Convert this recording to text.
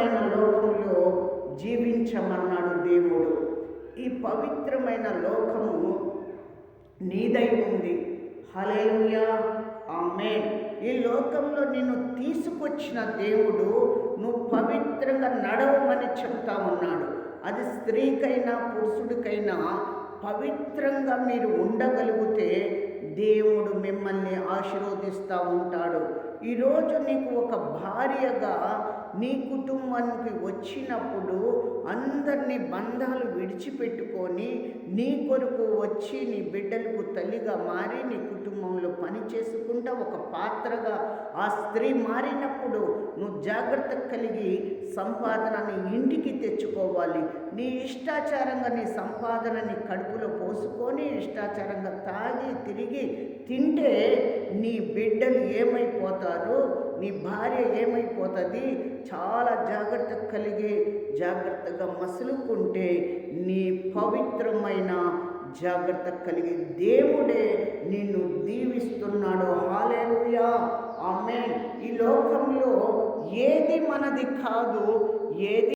పవిత్రమైన లోకంలో జీవించమన్నాడు దేవుడు. ఈ పవిత్రమైన లోకము నీదై ఉంది. హల్లెలూయా, ఆమేన్. ఈ లోకంలో నిన్ను తీసుకొచ్చిన దేవుడు నువ్వు పవిత్రంగా నడవమని చెప్తా ఉన్నాడు. అది స్త్రీకైనా పురుషుడికైనా పవిత్రంగా మీరు ఉండగలిగితే దేవుడు మిమ్మల్ని ఆశీర్వదిస్తూ ఉంటాడు. ఈరోజు నీకు ఒక భార్యగా నీ కుటుంబానికి వచ్చినప్పుడు అందరినీ బంధాలు విడిచిపెట్టుకొని నీ కొరకు వచ్చి నీ బిడ్డలకు తల్లిగా మారి నీ కుటుంబంలో పని చేసుకుంటా ఒక పాత్రగా ఆ స్త్రీ మారినప్పుడు నువ్వు జాగ్రత్త కలిగి సంపాదనని ఇంటికి తెచ్చుకోవాలి. నీ ఇష్టాచారంగా నీ సంపాదనని కడుపులో పోసుకొని ఇష్టాచారంగా తాగి తిరిగి తింటే నీ బిడ్డలు ఏమైపోతారు, నీ భార్య ఏమైపోతుంది. చాలా జాగ్రత్త కలిగి జాగ్రత్తగా మసులుకుంటే నీ పవిత్రమైన జాగ్రత్త కలిగి దేవుడే నిన్ను దీవిస్తున్నాడు. హల్లెలూయా, ఆమేన్. ఈ లోకంలో ఏది మనది కాదు, ఏది